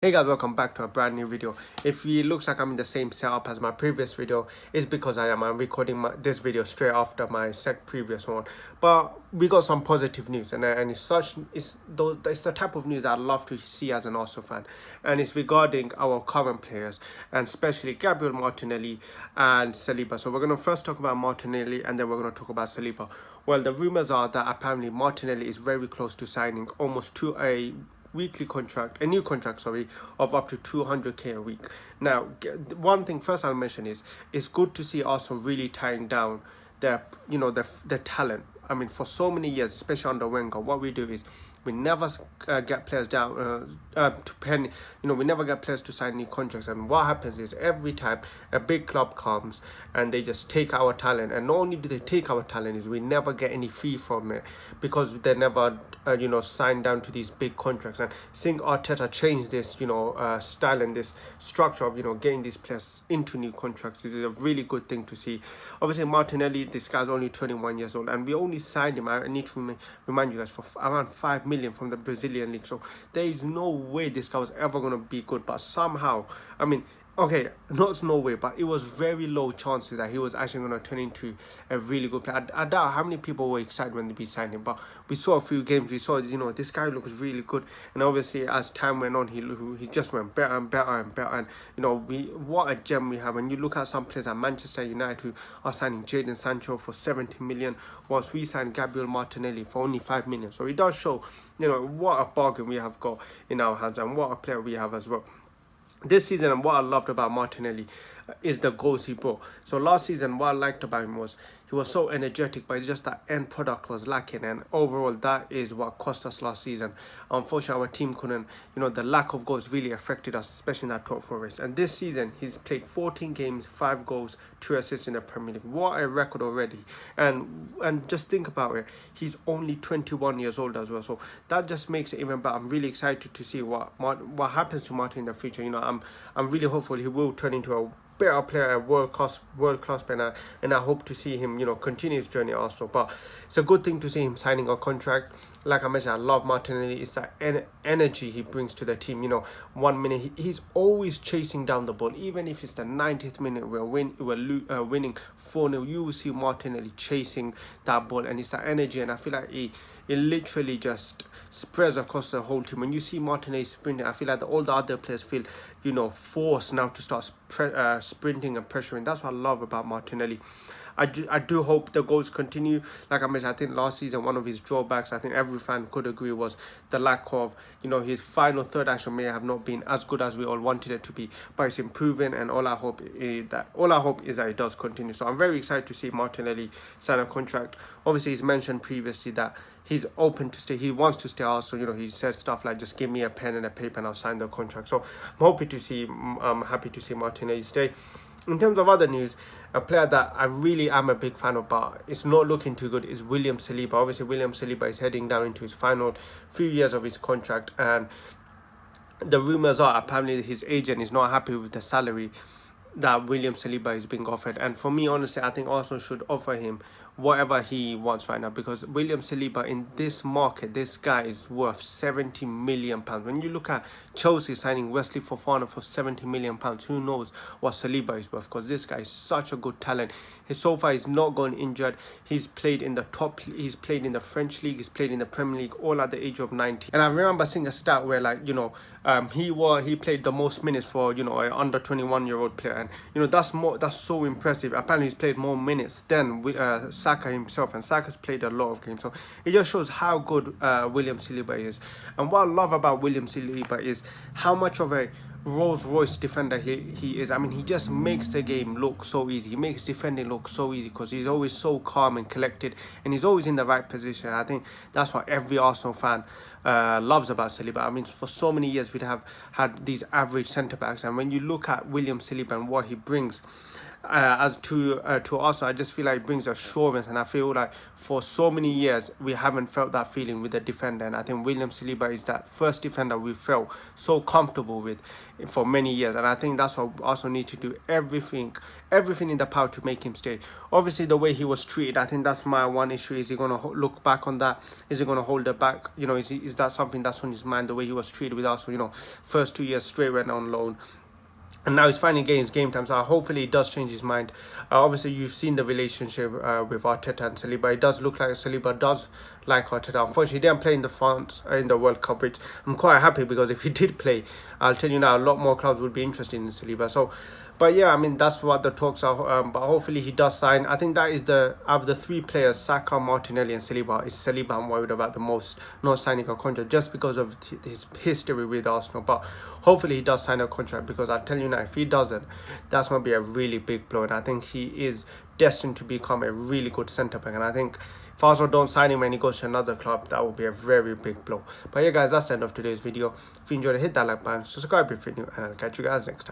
Hey guys, welcome back to a brand new video. If it looks like I'm in the same setup as my previous video, it's because I'm recording this video straight after my previous one. But we got some positive news, and it's the type of news I'd love to see as an Arsenal fan, and it's regarding our current players, and especially Gabriel Martinelli and Saliba. So we're gonna first talk about Martinelli, and then we're gonna talk about Saliba. Well, the rumors are that apparently Martinelli is very close to signing almost to a new contract, sorry, of up to 200k a week. Now, one thing first I'll mention is it's good to see Arsenal really tying down their talent. I mean, for so many years, especially under Wenger, what we do is we never get players down to pen. We never get players to sign new contracts. And what happens is every time a big club comes and they just take our talent, and not only do they take our talent, is we never get any fee from it because they never signed down to these big contracts. And seeing Arteta change this style and this structure of getting these players into new contracts is a really good thing to see. Obviously, Martinelli, this guy's only 21 years old, and we only signed him, I need to remind you guys, for around 5 million from the Brazilian league. So there is no way this guy was ever going to be good, but somehow, I mean, okay, not no way, but it was very low chances that he was actually going to turn into a really good player. I doubt how many people were excited when they signed him, but we saw a few games. We saw, this guy looks really good, and obviously as time went on, he just went better and better and better. And what a gem we have. When you look at some players at Manchester United who are signing Jadon Sancho for 70 million, whilst we signed Gabriel Martinelli for only 5 million. So it does show, what a bargain we have got in our hands, and what a player we have as well this season. And what I loved about Martinelli is the goals he brought. So last season, what I liked about him was he was so energetic, but it's just that end product was lacking, and overall that is what cost us last season. Unfortunately, our team couldn't, the lack of goals really affected us, especially in that top four race. And this season he's played 14 games, 5 goals, 2 assists in the Premier League. What a record already. And just think about it, he's only 21 years old as well, so that just makes it even better. I'm really excited to see what happens to Martin in the future. I'm really hopeful he will turn into a better player, a world class player, and I hope to see him continue his journey at Arsenal. But it's a good thing to see him signing a contract. Like I mentioned, I love Martinelli. It's that energy he brings to the team. 1 minute he's always chasing down the ball, even if it's the 90th minute we're winning 4-0. You will see Martinelli chasing that ball, and it's that energy. And I feel like it literally just spreads across the whole team. When you see Martinelli sprinting, I feel like all the other players feel forced now to start sprinting and pressuring. That's what I love about Martinelli. I do hope the goals continue. Like I mentioned, I think last season one of his drawbacks, I think every fan could agree, was the lack of, his final third action may have not been as good as we all wanted it to be, but it's improving, and all I hope is that it does continue. So I'm very excited to see Martinelli sign a contract. Obviously, he's mentioned previously that he's open to stay. He wants to stay also. He said stuff like, just give me a pen and a paper and I'll sign the contract. So I'm happy to see Martinelli stay. In terms of other news, a player that I really am a big fan of, but it's not looking too good, is William Saliba. Obviously, William Saliba is heading down into his final few years of his contract, and the rumours are apparently his agent is not happy with the salary that William Saliba is being offered. And for me, honestly, I think Arsenal should offer him whatever he wants right now, because William Saliba in this market, this guy is worth 70 million pounds. When you look at Chelsea signing Wesley Fofana for 70 million pounds, who knows what Saliba is worth, because this guy is such a good talent. So far he's not gone injured. He's played in the French league, he's played in the Premier League, all at the age of 90. And I remember seeing a stat where, like, he played the most minutes for an under 21-year-old player, and that's so impressive. Apparently he's played more minutes than Saka himself, and Saka's played a lot of games. So it just shows how good William Saliba is. And what I love about William Saliba is how much of a Rolls-Royce defender he is. I mean, he just makes the game look so easy. He makes defending look so easy because he's always so calm and collected, and he's always in the right position. I think that's what every Arsenal fan loves about Saliba. I mean, for so many years we'd have had these average centre-backs, and when you look at William Saliba and what he brings, as to us, I just feel like it brings assurance, and I feel like for so many years we haven't felt that feeling with the defender, and I think William Saliba is that first defender we felt so comfortable with for many years, and I think that's what we also need to do everything in the power to make him stay. Obviously, the way he was treated, I think that's my one issue. Is he going to look back on that? Is he going to hold it back? You know, is that something that's on his mind? The way he was treated with us, you know, first 2 years straight went on loan, and now he's finally getting his game time, so hopefully he does change his mind. Obviously, you've seen the relationship with Arteta and Saliba. It does look like Saliba does like Arteta. Unfortunately, he didn't play in the France in the World Cup, which I'm quite happy, because if he did play, I'll tell you now, a lot more clubs would be interested in Saliba. So, but yeah, I mean, that's what the talks are. But hopefully he does sign. I think that is out of the three players, Saka, Martinelli and Saliba, is Saliba I'm worried about the most, not signing a contract, just because of his history with Arsenal. But hopefully he does sign a contract, because I'll tell you now, if he doesn't, that's going to be a really big blow. And I think he is destined to become a really good centre-back. And I think if Arsenal don't sign him when he goes to another club, that will be a very big blow. But yeah, guys, that's the end of today's video. If you enjoyed it, hit that like button, subscribe if you're new, and I'll catch you guys next time.